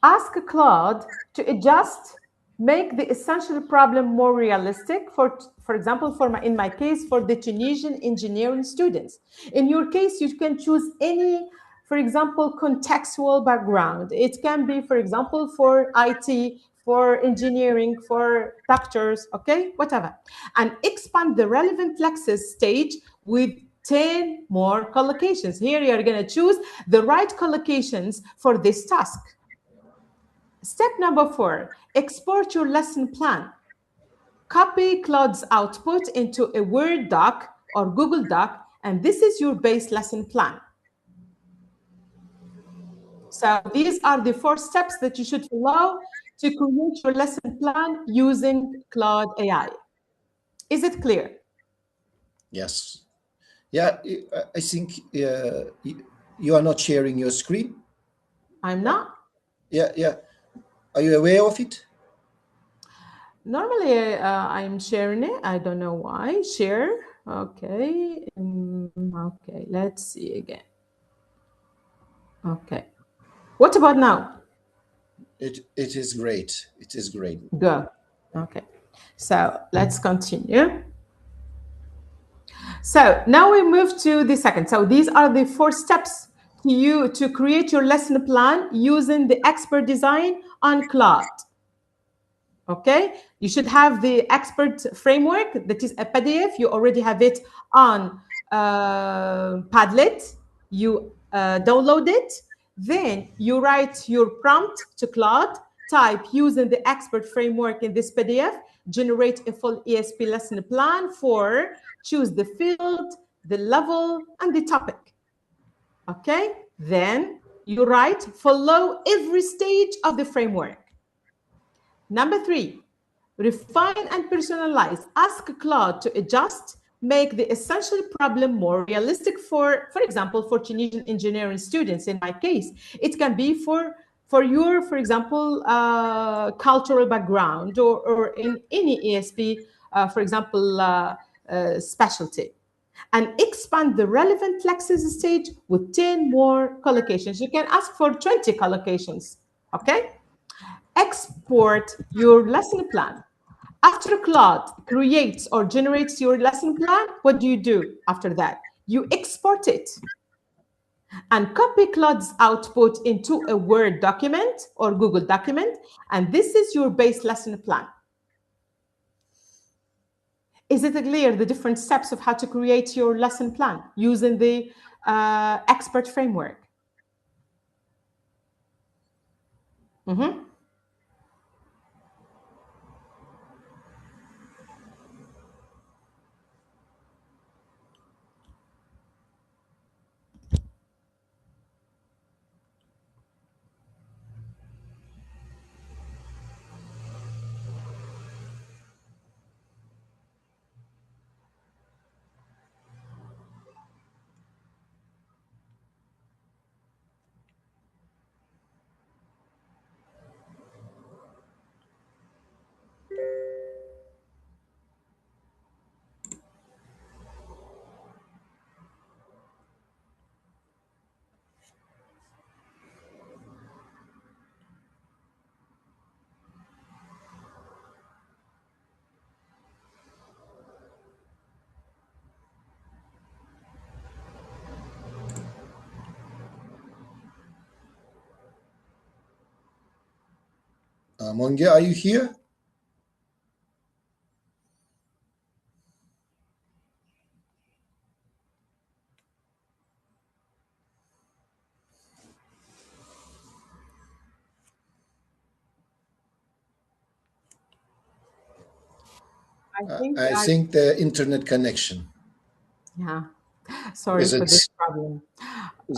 Ask Claude to adjust, make the essential problem more realistic. For example, in my case, for the Tunisian engineering students. In your case, you can choose any, for example, contextual background. It can be, for example, for IT, for engineering, for doctors, okay, whatever. And expand the relevant Lexis stage with 10 more collocations. Here you are going to choose the right collocations for this task. Step number 4, export your lesson plan. Copy Claude's output into a Word doc or Google Doc And this is your base lesson plan. So these are the 4 steps that you should follow to create your lesson plan using Claude AI. Is it clear? Yes. Yeah, I think you are not sharing your screen. I'm not. Yeah. Are you aware of it? Normally, I'm sharing it. I don't know why. Share. Okay. Okay. Let's see again. Okay. What about now? It is great. It is great. Go. Okay. So let's continue. So now we move to the second. So these are the 4 steps to create your lesson plan using the expert design on Claude. Okay, you should have the expert framework that is a PDF. You already have it on Padlet. You download it. Then you write your prompt to Claude, type using the expert framework in this PDF, generate a full ESP lesson plan for choose the field, the level, and the topic. Okay, then you write follow every stage of the framework. Number 3, refine and personalize. Ask Claude to adjust, make the essential problem more realistic for example, for Tunisian engineering students. In my case, it can be for your, for example, cultural background or in any ESP, for example, specialty. And expand the relevant Lexis stage with 10 more collocations. You can ask for 20 collocations, okay? Export your lesson plan. After Claude creates or generates your lesson plan, what do you do after that? You export it and copy Claude's output into a Word document or Google document, and this is your base lesson plan. Is it clear the different steps of how to create your lesson plan using the expert framework? Mongia, are you here? I think the internet connection. Yeah, sorry for this problem.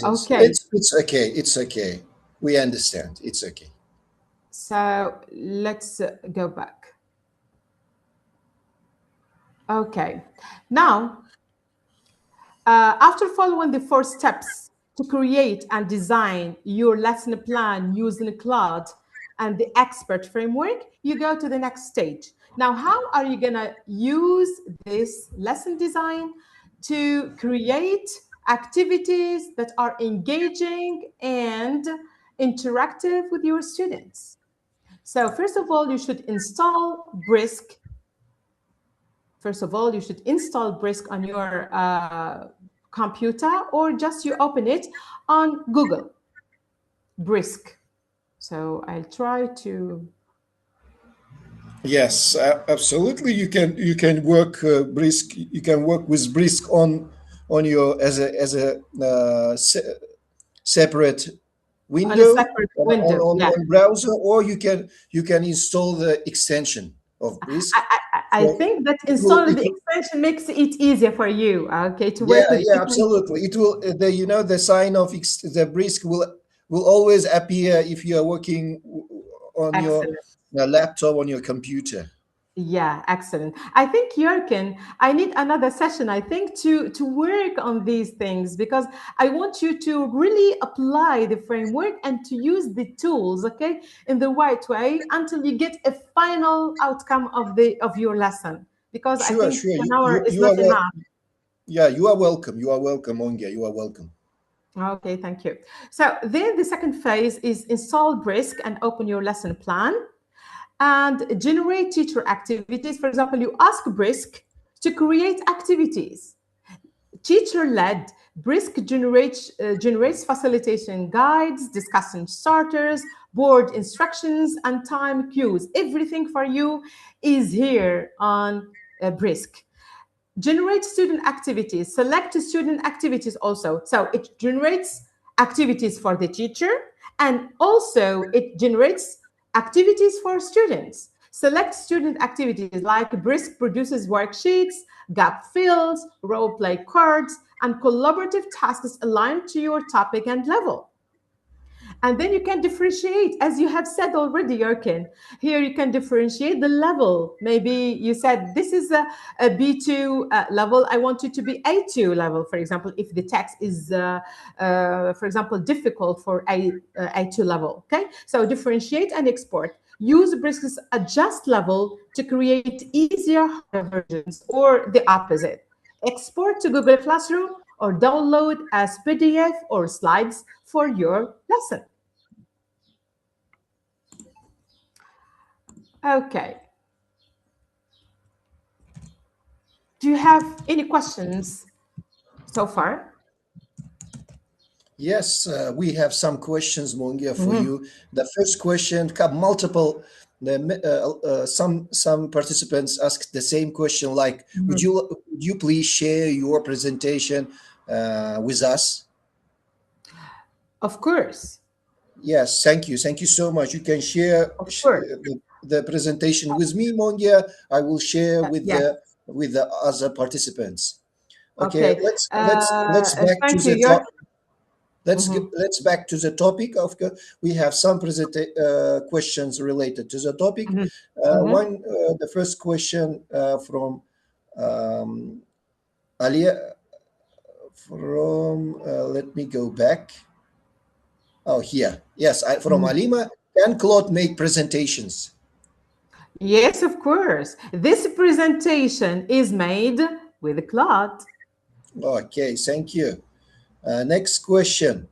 Okay, it's okay. It's okay. We understand. It's okay. So let's go back. Okay, now after following the 4 steps to create and design your lesson plan using Claude and the expert framework, you go to the next stage. Now, how are you gonna use this lesson design to create activities that are engaging and interactive with your students? So first of all, you should install BRISC. First of all, you should install BRISC on your computer, or just you open it on Google, BRISC. So I'll try to. Yes, absolutely. You can work BRISC. You can work with BRISC on your as a separate window, on browser, or you can install the extension of BRISC. I think that installing the extension makes it easier for you, okay, to work with. Yeah, absolutely. It will, the sign of the brisk will always appear if you are working on your laptop, on your computer. Yeah, excellent. I think Jurgen, I need another session, I think, to work on these things, because I want you to really apply the framework and to use the tools, okay, in the right way until you get a final outcome of your lesson. Because I think Sure. 1 hour is You not are enough. Yeah, you are welcome. You are welcome, Mongia. You are welcome. Okay, thank you. So then the second phase is install Brisk and open your lesson plan and generate teacher activities. For example, you ask Brisk to create activities. Teacher-led, Brisk generates facilitation guides, discussion starters, board instructions, and time cues. Everything for you is here on Brisk. Generate student activities, select student activities also. So it generates activities for the teacher, and also it generates activities for students. Select student activities like Brisk produces worksheets, gap fills, role play cards, and collaborative tasks aligned to your topic and level. And then you can differentiate, as you have said already, Jurgen. Here you can differentiate the level. Maybe you said this is a B2 level. I want it to be A2 level, for example, if the text is, for example, difficult for A2 level. Okay, so differentiate and export. Use Brisk's adjust level to create easier harder versions, or the opposite. Export to Google Classroom or download as PDF or slides for your lesson. Okay. Do you have any questions so far? Yes, we have some questions, Mongia, for you. The first question, some participants asked the same question, like, would you please share your presentation with us? Of course. Yes, thank you so much. You can share the presentation with me, Mongia. I will share with the other participants. Okay, let's back to thank the you. top. Let's back to the topic. We have some questions related to the topic. The first question from Alia. Let me go back. Oh, here. Yes, from Alima. Can Claude make presentations? Yes, of course. This presentation is made with Claude. Okay, thank you. Next question.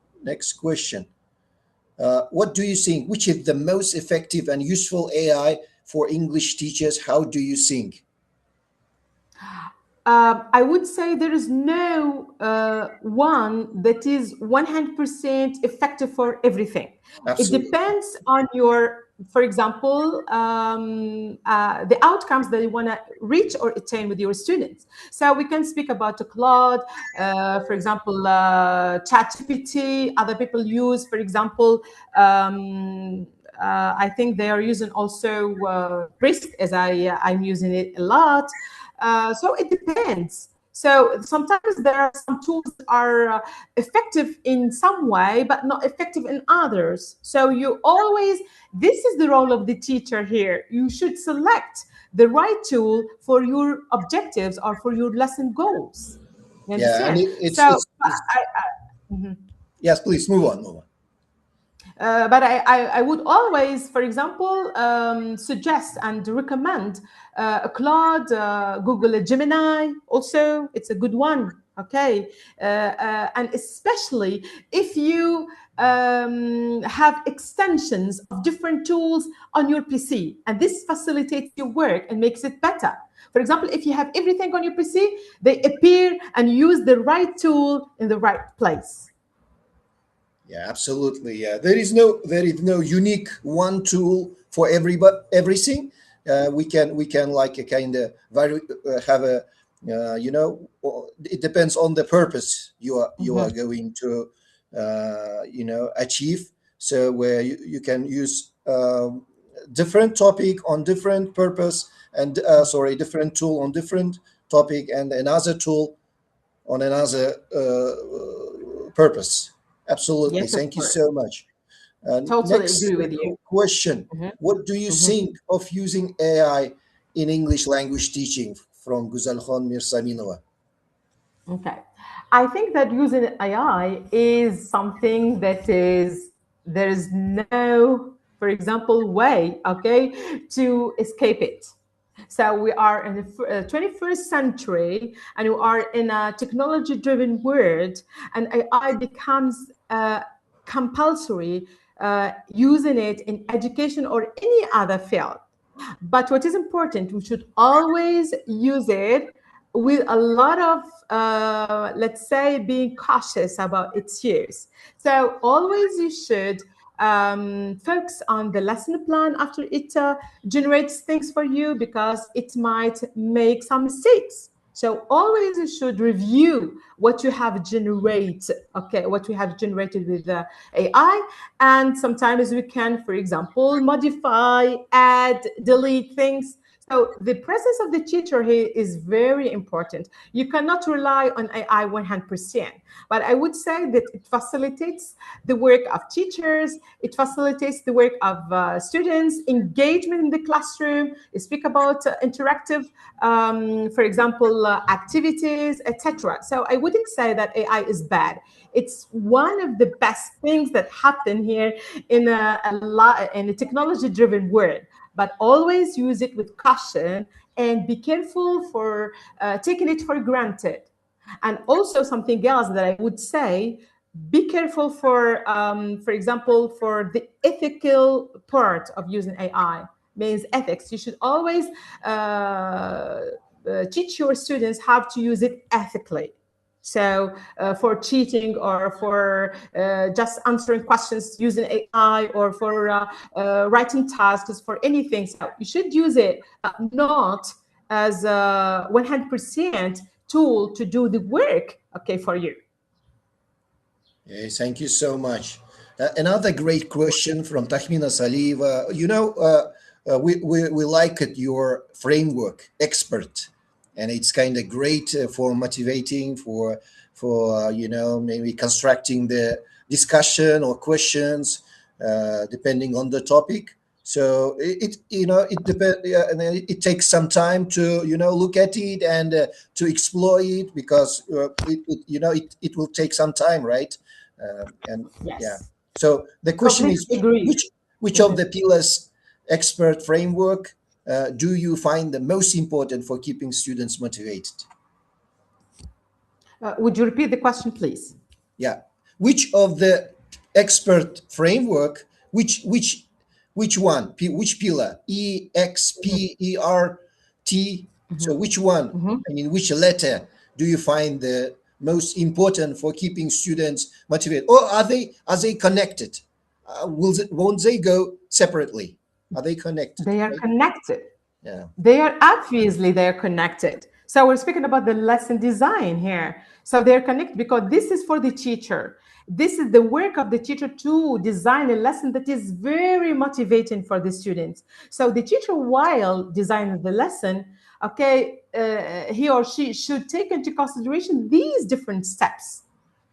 What do you think? Which is the most effective and useful AI for English teachers? How do you think? I would say there is no one that is 100% effective for everything. Absolutely. It depends on your, for example, the outcomes that you want to reach or attain with your students. So we can speak about the Claude, for example, ChatGPT. Other people use, for example, I think they are using also Brisk, as I'm using it a lot. So it depends. So sometimes there are some tools that are effective in some way, but not effective in others. So this is the role of the teacher here. You should select the right tool for your objectives or for your lesson goals. You understand? Yes, please move on. But I would always, for example, suggest and recommend Claude, Google Gemini. Also, it's a good one. Okay, and especially if you have extensions of different tools on your PC, and this facilitates your work and makes it better. For example, if you have everything on your PC, they appear and use the right tool in the right place. Yeah, absolutely. Yeah, there is no unique one tool for everything. We can like a kind of have a it depends on the purpose you are going to achieve. So where you can use different topic on different purpose, and sorry, different tool on different topic, and another tool on another purpose. Absolutely. Yes, of Thank you course. so much. Totally Next agree with you. question. Mhm, What do you mhm. think of using AI in English language teaching, from Guzalkhan Mirsaminova? Okay. I think that using AI is something that is, there is no, for example, way, okay, to escape it. So we are in the 21st century, and we are in a technology-driven world, and AI becomes compulsory, using it in education or any other field. But what is important, we should always use it with a lot of, let's say, being cautious about its use. So always you should focus on the lesson plan after it generates things for you, because it might make some mistakes. So always you should review what you have generated, okay, what you have generated with the AI. And sometimes we can, for example, modify, add, delete things. So the presence of the teacher here is very important. You cannot rely on AI 100%, but I would say that it facilitates the work of teachers, it facilitates the work of students, engagement in the classroom. You speak about interactive, for example, activities, etc. So I wouldn't say that AI is bad. It's one of the best things that happen here in a technology-driven world. But always use it with caution and be careful for taking it for granted. And also something else that I would say, be careful for example, for the ethical part of using AI, means ethics. You should always teach your students how to use it ethically. So for cheating, or for just answering questions using AI, or for writing tasks, for anything. So you should use it not as a 100% tool to do the work, okay, for you. Yes, thank you so much. Another great question from Tahmina Saliva. We like it, your framework, expert, and it's kind of great for motivating, for maybe constructing the discussion or questions depending on the topic. So it depend, and then it takes some time to look at it and to explore it, because it will take some time, right? And yeah, Yes, so the question is, completely agree. which of Mhm. the pillars expert framework do you find the most important for keeping students motivated? Would you repeat the question, please? Yeah, which of the expert framework, which one, which pillar, EXPERT? So which one, Mhm. I mean, which letter do you find the most important for keeping students motivated, or are they connected? Won't they go separately? Are they connected, They are right? connected. Yeah. They are obviously, they're connected. So we're speaking about the lesson design here. So they're connected because this is for the teacher. This is the work of the teacher to design a lesson that is very motivating for the students. So the teacher, while designing the lesson, okay, he or she should take into consideration these different steps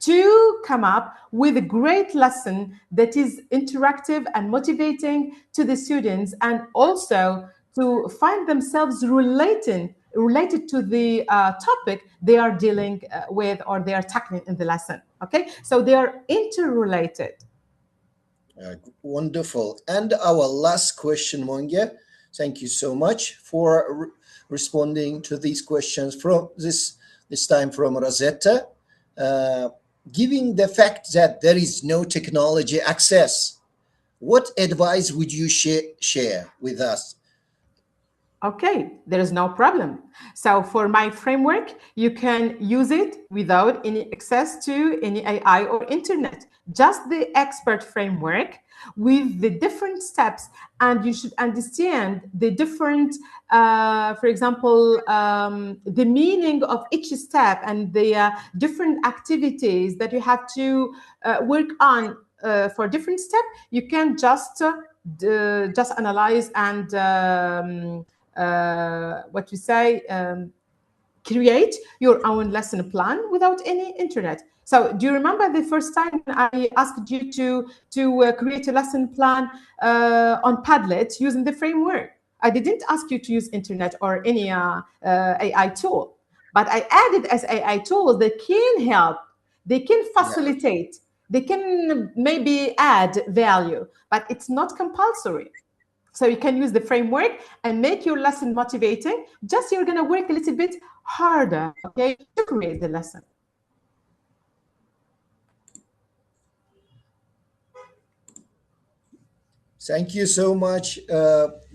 to come up with a great lesson that is interactive and motivating to the students, and also to find themselves related to the topic they are dealing with, or they are tackling in the lesson. Okay, so they are interrelated. Wonderful. And our last question, Mongia. Thank you so much for responding to these questions from this time from Rosetta. Uh, Given the fact that there is no technology access, what advice would you share with us? Okay, there is no problem. So for my framework, you can use it without any access to any AI or internet. Just the expert framework with the different steps, and you should understand the different, for example, the meaning of each step, and the different activities that you have to work on for different step, you can just analyze and what you say, create your own lesson plan without any internet. So do you remember the first time when I asked you to create a lesson plan on Padlet using the framework? I didn't ask you to use internet or any AI tool, but I added as AI tools that can help, they can facilitate, they can maybe add value, but it's not compulsory. So you can use the framework and make your lesson motivating. Just you're going to work a little bit harder, okay, to create the lesson. Thank you so much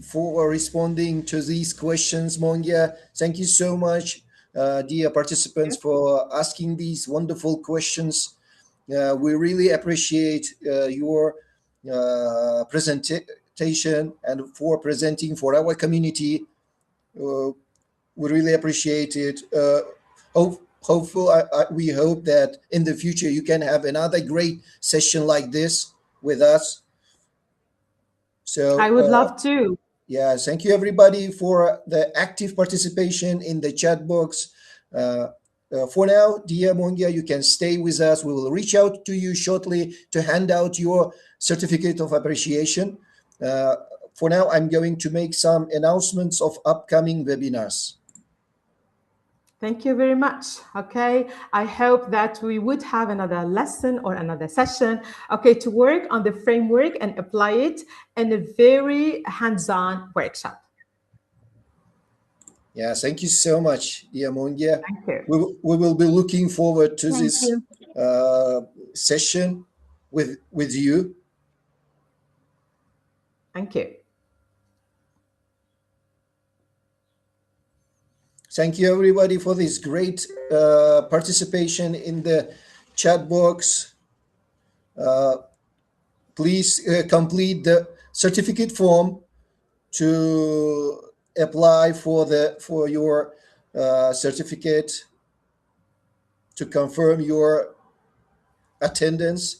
for responding to these questions, Mongia. Thank you so much, dear participants, for asking these wonderful questions. We really appreciate your presentation and for presenting for our community. We really appreciate it. We hope that in the future you can have another great session like this with us. So I would love to. Yeah, thank you everybody for the active participation in the chat box. For now, dear Mongia, you can stay with us. We will reach out to you shortly to hand out your certificate of appreciation. For now, I'm going to make some announcements of upcoming webinars. Thank you very much. Okay, I hope that we would have another lesson or another session, okay, to work on the framework and apply it in a very hands-on workshop. Yeah, thank you so much, dear Mongia. Thank you. We will be looking forward to this session with you. Thank you. Thank you, everybody, for this great participation in the chat box. Please complete the certificate form to apply for your certificate to confirm your attendance.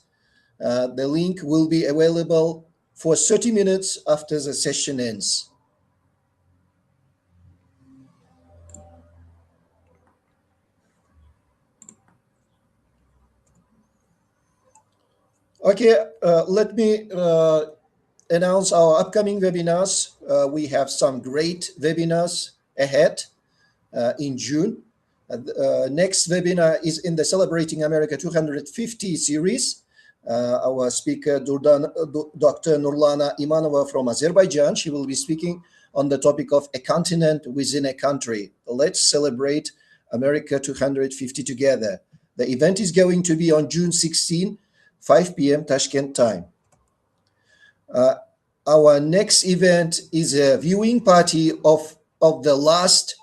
The link will be available for 30 minutes after the session ends. Okay, let me announce our upcoming webinars. We have some great webinars ahead in June. Next webinar is in the Celebrating America 250 series. Our speaker, Dr. Nurlana Imanova from Azerbaijan, she will be speaking on the topic of a continent within a country. Let's celebrate America 250 together. The event is going to be on June 16, 5 p.m. Tashkent time. Our next event is a viewing party of the last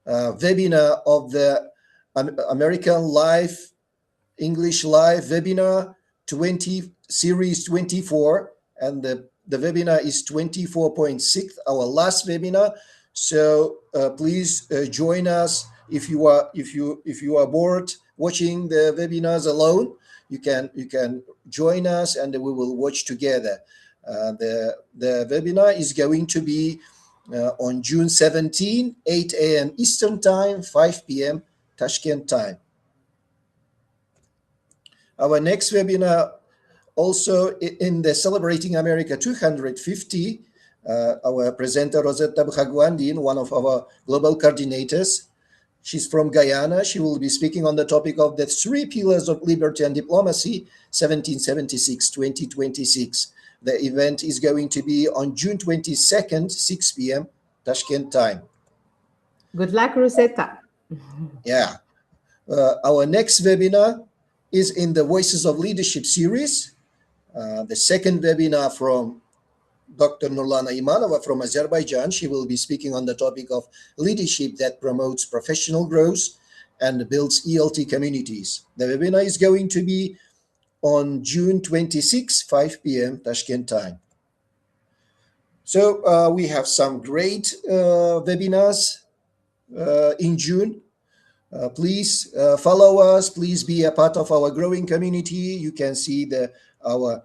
webinar of the American Live, English Live webinar 20, series 24, and the webinar is 24.6, our last webinar. So please join us. If you are bored watching the webinars alone, you can join us and we will watch together. The webinar is going to be on June 17, 8 a.m. Eastern Time, 5 p.m. Tashkent time. Our next webinar, also in the Celebrating America 250, our presenter Rosetta Bhagwandin, one of our global coordinators, she's from Guyana. She will be speaking on the topic of the 3 pillars of liberty and diplomacy, 1776-2026. The event is going to be on June 22nd, 6 p.m. Tashkent time. Good luck, Rosetta. Yeah. Our next webinar is in the Voices of Leadership series. The second webinar from Dr. Nurlana Imanova from Azerbaijan. She will be speaking on the topic of leadership that promotes professional growth and builds ELT communities. The webinar is going to be on June 26, 5 p.m. Tashkent time. So we have some great webinars in June. Please follow us. Please be a part of our growing community. You can see our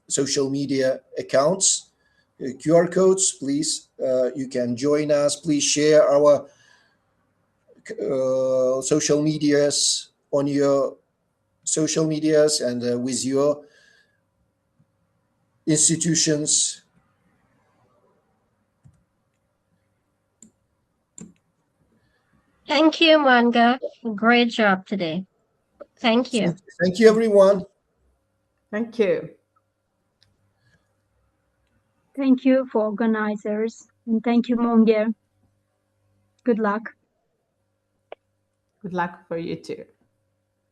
social media accounts, QR codes. Please, you can join us. Please share our social medias on your social medias and with your institutions. Thank you, Manga. Great job today. Thank you. Thank you, everyone. Thank you. Thank you for organizers, and thank you, Mongia. Good luck. Good luck for you too.